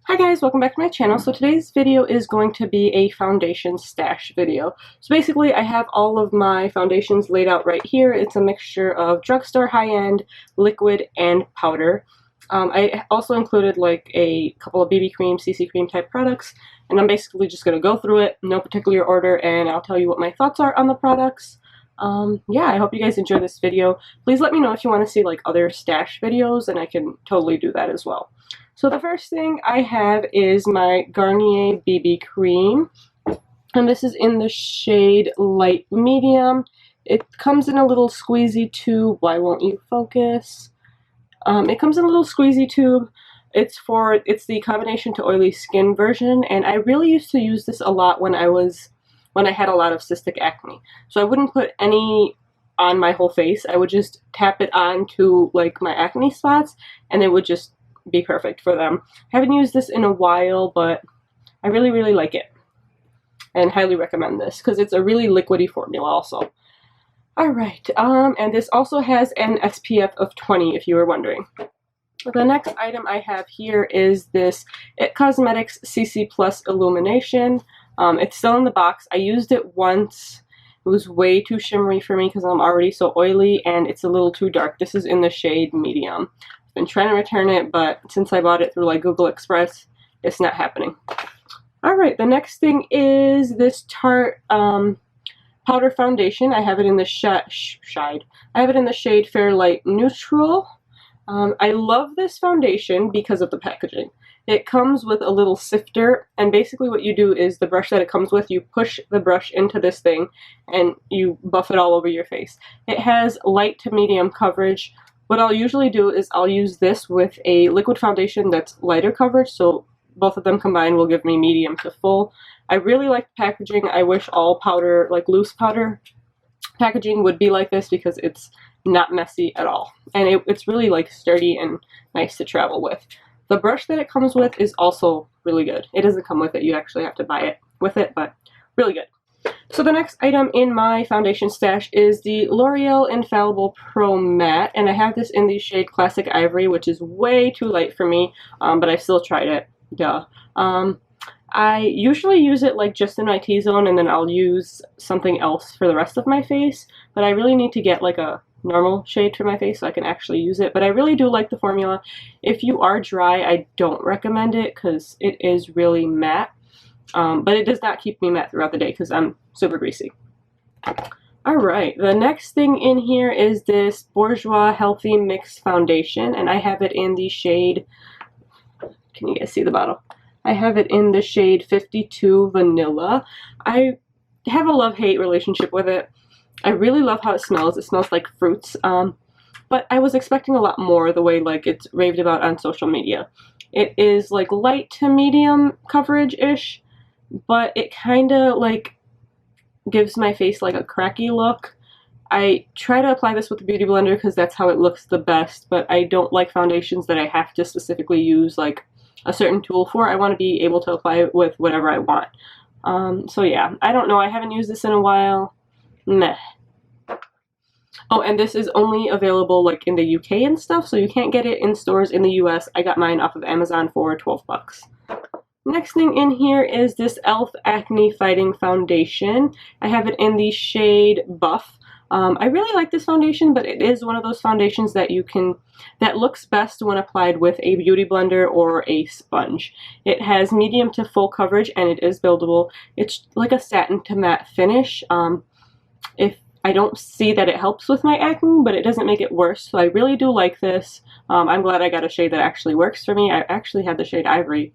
Hi guys, welcome back to my channel. So today's video is going to be a foundation stash video. So basically I have all of my foundations laid out right here. It's a mixture of drugstore high-end, liquid, and powder. I also included like a couple of BB cream, CC cream type products, and I'm basically just going to go through it, no particular order, and I'll tell you what my thoughts are on the products. Yeah, I hope you guys enjoy this video. Please let me know if you want to see like other stash videos, and I can totally do that as well. So the first thing I have is my Garnier BB cream, and this is in the shade light medium. It comes in a little squeezy tube. Why won't you focus? It comes in a little squeezy tube. It's the combination to oily skin version, and I really used to use this a lot when I had a lot of cystic acne. So I wouldn't put any on my whole face. I would just tap it onto like my acne spots, and it would just be perfect for them. I haven't used this in a while, but I really like it and highly recommend this because it's a really liquidy formula also. Alright, and this also has an SPF of 20 if you were wondering. The next item I have here is this IT Cosmetics CC Plus Illumination. It's still in the box. I used it once. It was way too shimmery for me because I'm already so oily, and it's a little too dark. This is in the shade medium. I've been trying to return it, but since I bought it through like Google Express, it's not happening. Alright, the next thing is this Tarte powder foundation. I have it in the shade Fair Light Neutral. I love this foundation because of the packaging. It comes with a little sifter, and basically what you do is the brush that it comes with, you push the brush into this thing and you buff it all over your face. It has light to medium coverage. What I'll usually do is I'll use this with a liquid foundation that's lighter coverage, so both of them combined will give me medium to full. I really like the packaging. I wish all powder, like loose powder packaging would be like this because it's not messy at all. And it's really like sturdy and nice to travel with. The brush that it comes with is also really good. It doesn't come with it, you actually have to buy it with it, but really good. So the next item in my foundation stash is the L'Oreal Infallible Pro Matte, and I have this in the shade Classic Ivory, which is way too light for me, but I still tried it. Duh. I usually use it like just in my T-zone, and then I'll use something else for the rest of my face, but I really need to get like a normal shade for my face so I can actually use it. But I really do like the formula. If you are dry, I don't recommend it because it is really matte, but it does not keep me matte throughout the day because I'm super greasy. Alright, the next thing in here is this Bourjois Healthy Mix Foundation, and I have it in the shade, can you guys see the bottle? I have it in the shade 52 Vanilla. I have a love-hate relationship with it. I really love how it smells. It smells like fruits, but I was expecting a lot more the way like it's raved about on social media. It is like light to medium coverage-ish, but it kind of like gives my face like a cracky look. I try to apply this with the Beauty Blender because that's how it looks the best, but I don't like foundations that I have to specifically use like a certain tool for. I want to be able to apply it with whatever I want. So yeah, I don't know. I haven't used this in a while. Meh. Oh, and this is only available like in the UK and stuff, so you can't get it in stores in the US. I got mine off of Amazon for 12 bucks. Next thing in here is this e.l.f. Acne Fighting Foundation. I have it in the shade Buff. I really like this foundation, but it is one of those foundations that that looks best when applied with a beauty blender or a sponge. It has medium to full coverage, and it is buildable. It's like a satin to matte finish. If I don't see that it helps with my acne, but it doesn't make it worse, so I really do like this. I'm glad I got a shade that actually works for me. I actually had the shade Ivory.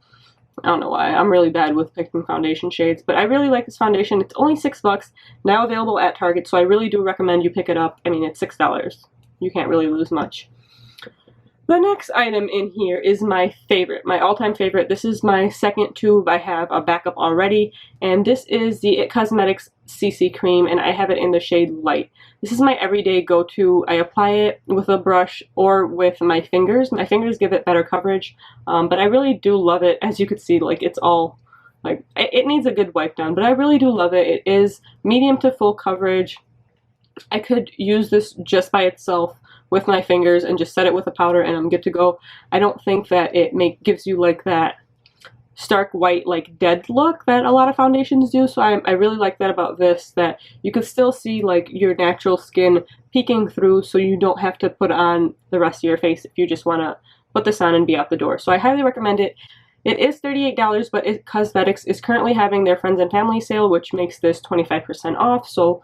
I don't know why. I'm really bad with picking foundation shades, but I really like this foundation. It's only $6, now available at Target, so I really do recommend you pick it up. I mean, it's $6. You can't really lose much. The next item in here is my favorite, my all-time favorite. This is my second tube. I have a backup already, and this is the IT Cosmetics CC Cream, and I have it in the shade Light. This is my everyday go-to. I apply it with a brush or with my fingers. My fingers give it better coverage, but I really do love it. As you could see, like it's all, like it needs a good wipe down, but I really do love it. It is medium to full coverage. I could use this just by itself with my fingers and just set it with a powder and I'm good to go. I don't think that it gives you like that stark white, like dead look that a lot of foundations do. So I really like that about this, that you can still see like your natural skin peeking through, so you don't have to put on the rest of your face if you just want to put this on and be out the door. So I highly recommend it. It is $38, but Cosmetics is currently having their Friends and Family sale, which makes this 25% off, so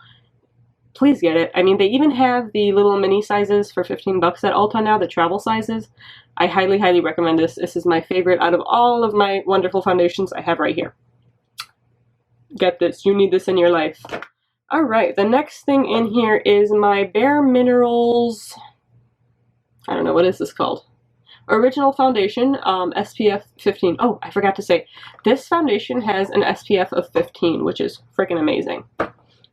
please get it. I mean, they even have the little mini sizes for 15 bucks at Ulta now, the travel sizes. I highly, highly recommend this. This is my favorite out of all of my wonderful foundations I have right here. Get this. You need this in your life. Alright, the next thing in here is my Pur Minerals, I don't know, what is this called? Original foundation, SPF 15. Oh, I forgot to say, this foundation has an SPF of 15, which is freaking amazing.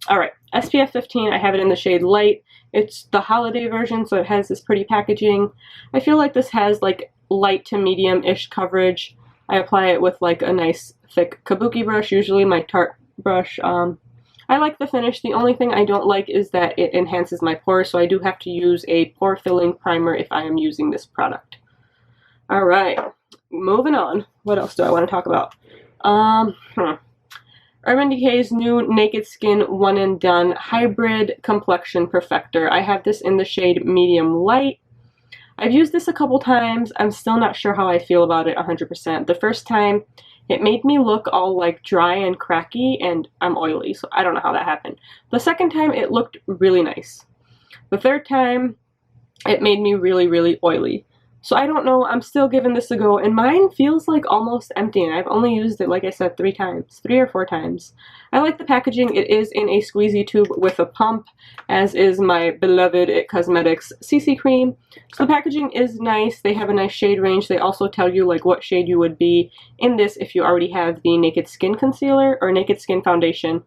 Alright, SPF 15, I have it in the shade Light. It's the holiday version, so it has this pretty packaging. I feel like this has like light to medium-ish coverage. I apply it with like a nice thick kabuki brush, usually my Tarte brush. I like the finish. The only thing I don't like is that it enhances my pores, so I do have to use a pore filling primer if I am using this product. Alright, moving on. What else do I want to talk about? Urban Decay's new Naked Skin One and Done Hybrid Complexion Perfector. I have this in the shade Medium Light. I've used this a couple times. I'm still not sure how I feel about it 100%. The first time, it made me look all like dry and cracky, and I'm oily, so I don't know how that happened. The second time, it looked really nice. The third time, it made me really, really oily. So I don't know, I'm still giving this a go, and mine feels like almost empty, and I've only used it, like I said, 3 or 4 times. I like the packaging. It is in a squeezy tube with a pump, as is my beloved It Cosmetics CC Cream. So the packaging is nice. They have a nice shade range. They also tell you like what shade you would be in this if you already have the Naked Skin Concealer or Naked Skin Foundation,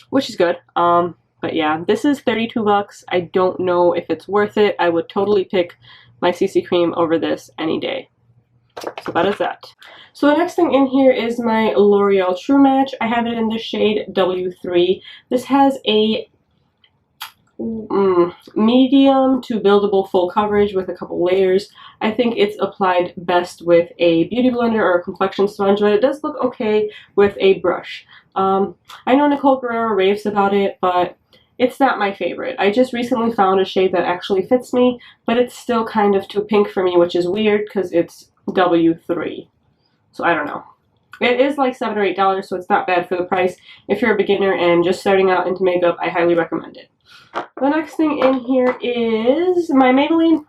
which is good. But yeah, this is 32 bucks. I don't know if it's worth it. I would totally pick my CC Cream over this any day. So that is that. So the next thing in here is my L'Oreal True Match. I have it in the shade W3. This has a medium to buildable full coverage with a couple layers. I think it's applied best with a beauty blender or a complexion sponge, but it does look okay with a brush. I know Nicole Guerrero raves about it, but it's not my favorite. I just recently found a shade that actually fits me, but it's still kind of too pink for me, which is weird because it's W3. So I don't know. It is like $7 or $8, so it's not bad for the price. If you're a beginner and just starting out into makeup, I highly recommend it. The next thing in here is my Maybelline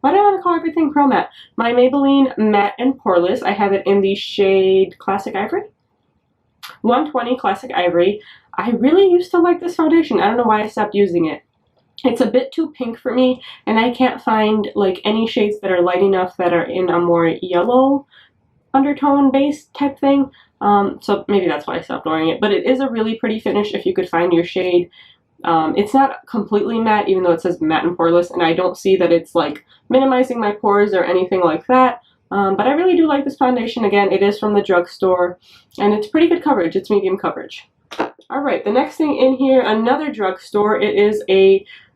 why do I want to call everything Pro Matte? My Maybelline Matte and Poreless. I have it in the shade Classic Ivory. 120 Classic Ivory. I really used to like this foundation. I don't know why I stopped using it. It's a bit too pink for me, and I can't find like any shades that are light enough that are in a more yellow undertone based type thing. So maybe that's why I stopped wearing it. But it is a really pretty finish if you could find your shade. It's not completely matte, even though it says matte and poreless, and I don't see that it's like minimizing my pores or anything like that. But I really do like this foundation. Again, it is from the drugstore, and it's pretty good coverage. It's medium coverage. Alright, the next thing in here, another drugstore. It is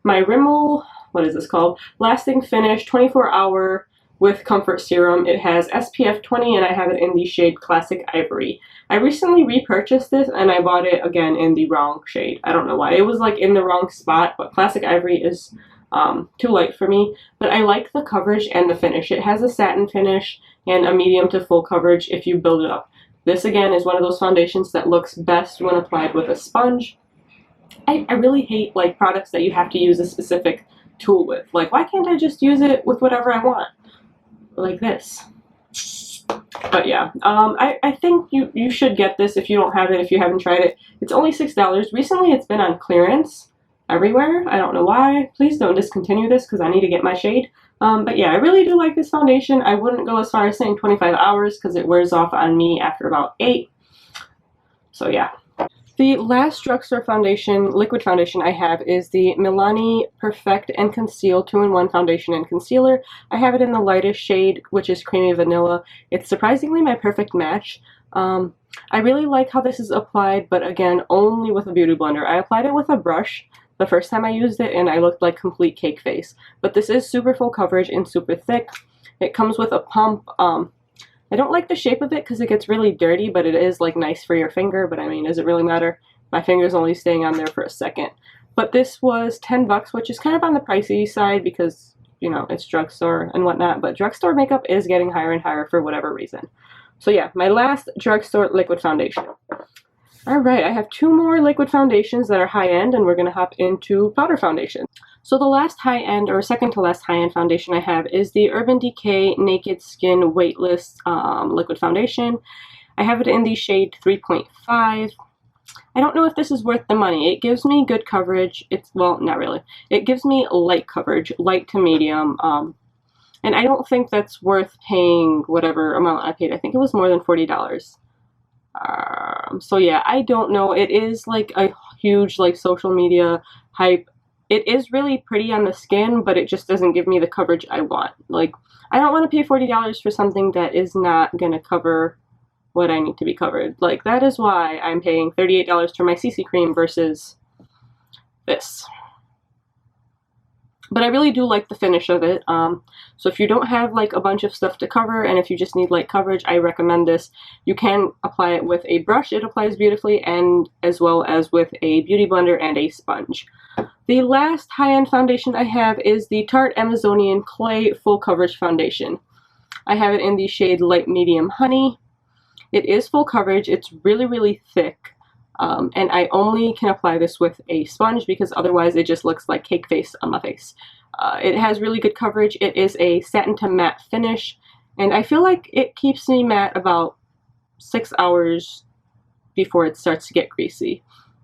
my Rimmel, what is this called? Lasting Finish 24-hour with Comfort Serum. It has SPF 20, and I have it in the shade Classic Ivory. I recently repurchased this, and I bought it again in the wrong shade. I don't know why. It was like in the wrong spot, but Classic Ivory is too light for me. But I like the coverage and the finish. It has a satin finish and a medium to full coverage if you build it up. This, again, is one of those foundations that looks best when applied with a sponge. I really hate, like, products that you have to use a specific tool with. Like, why can't I just use it with whatever I want? Like this. But yeah, I think you should get this if you don't have it, if you haven't tried it. It's only $6. Recently, it's been on clearance everywhere. I don't know why. Please don't discontinue this because I need to get my shade. But yeah, I really do like this foundation. I wouldn't go as far as saying 25 hours because it wears off on me after about 8. So yeah. The last drugstore foundation, liquid foundation I have is the Milani Perfect and Conceal 2-in-1 foundation and concealer. I have it in the lightest shade, which is Creamy Vanilla. It's surprisingly my perfect match. I really like how this is applied, but again, only with a beauty blender. I applied it with a brush the first time I used it, and I looked like complete cake face. But this is super full coverage and super thick. It comes with a pump. I don't like the shape of it because it gets really dirty, but it is like nice for your finger. But I mean, does it really matter? My finger's only staying on there for a second. But this was 10 bucks, which is kind of on the pricey side because, you know, it's drugstore and whatnot. But drugstore makeup is getting higher and higher for whatever reason. So yeah, my last drugstore liquid foundation. Alright, I have 2 more liquid foundations that are high-end, and we're going to hop into powder foundation. So the last high-end, or second to last high-end foundation I have is the Urban Decay Naked Skin Weightless liquid foundation. I have it in the shade 3.5. I don't know if this is worth the money. It gives me good coverage. Well, not really. It gives me light coverage, light to medium. And I don't think that's worth paying whatever amount I paid. I think it was more than $40. So yeah, I don't know. It is like a huge like social media hype. It is really pretty on the skin, but it just doesn't give me the coverage I want. Like, I don't want to pay $40 for something that is not going to cover what I need to be covered. Like, that is why I'm paying $38 for my CC cream versus this. But I really do like the finish of it. So if you don't have like a bunch of stuff to cover and if you just need light coverage, I recommend this. You can apply it with a brush. It applies beautifully, and as well as with a beauty blender and a sponge. The last high-end foundation I have is the Tarte Amazonian Clay Full Coverage Foundation. I have it in the shade Light Medium Honey. It is full coverage. It's really, really thick. And I only can apply this with a sponge because otherwise it just looks like cake face on my face. It has really good coverage. It is a satin to matte finish, and I feel like it keeps me matte about 6 hours before it starts to get greasy.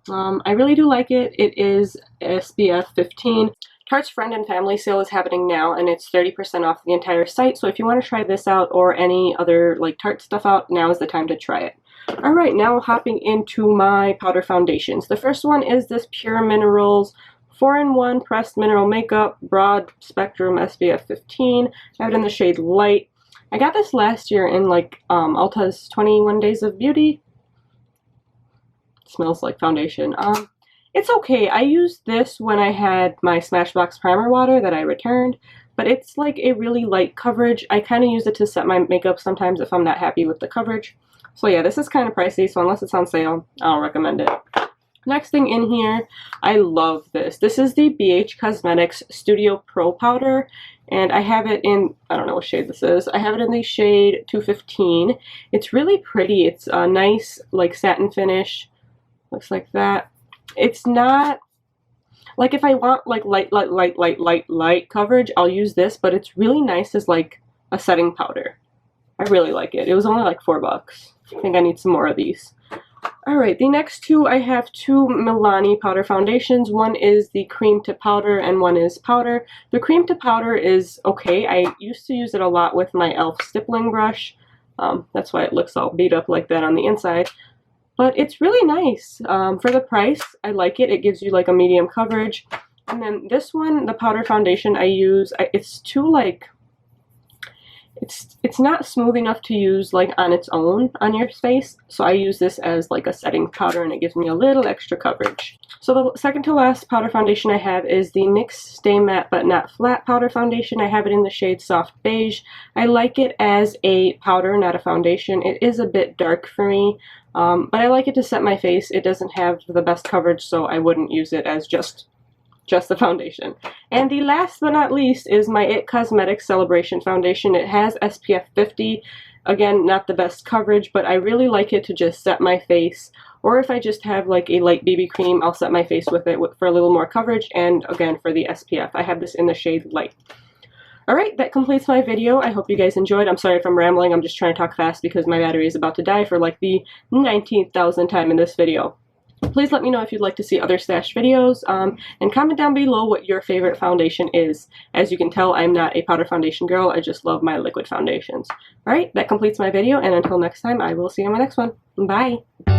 I really do like it. It is SPF 15. Tarte's Friend and Family sale is happening now, and it's 30% off the entire site, so if you want to try this out or any other like Tarte stuff out, now is the time to try it. Alright, now hopping into my powder foundations. The first one is this Pur Minerals 4-in-1 Pressed Mineral Makeup Broad Spectrum SPF 15. I have it in the shade Light. I got this last year in like Ulta's 21 Days of Beauty. It smells like foundation. It's okay. I used this when I had my Smashbox primer water that I returned, but it's like a really light coverage. I kind of use it to set my makeup sometimes if I'm not happy with the coverage. So yeah, this is kind of pricey, so unless it's on sale, I don't recommend it. Next thing in here, I love this. This is the BH Cosmetics Studio Pro Powder, and I have it in, I don't know what shade this is, I have it in the shade 215. It's really pretty. It's a nice, like, satin finish. Looks like that. It's not, like, if I want, like, light coverage, I'll use this, but it's really nice as, like, a setting powder. I really like it. It was only like $4. I think I need some more of these. Alright, the next two, I have 2 Milani powder foundations. One is the cream to powder and one is powder. The cream to powder is okay. I used to use it a lot with my e.l.f. stippling brush. That's why it looks all beat up like that on the inside. But it's really nice. For the price, I like it. It gives you like a medium coverage. And then this one, the powder foundation I use, it's too like... It's not smooth enough to use like on its own on your face, so I use this as like a setting powder and it gives me a little extra coverage. So the second to last powder foundation I have is the NYX Stay Matte But Not Flat powder foundation. I have it in the shade Soft Beige. I like it as a powder, not a foundation. It is a bit dark for me, but I like it to set my face. It doesn't have the best coverage, so I wouldn't use it as just the foundation. And the last but not least is my IT Cosmetics Celebration Foundation. It has SPF 50. Again, not the best coverage, but I really like it to just set my face. Or if I just have like a light BB cream, I'll set my face with it for a little more coverage. And again, for the SPF, I have this in the shade Light. Alright, that completes my video. I hope you guys enjoyed. I'm sorry if I'm rambling. I'm just trying to talk fast because my battery is about to die for like the 19,000th time in this video. Please let me know if you'd like to see other stash videos, and comment down below what your favorite foundation is. As you can tell, I'm not a powder foundation girl, I just love my liquid foundations. Alright, that completes my video, and until next time, I will see you in my next one. Bye!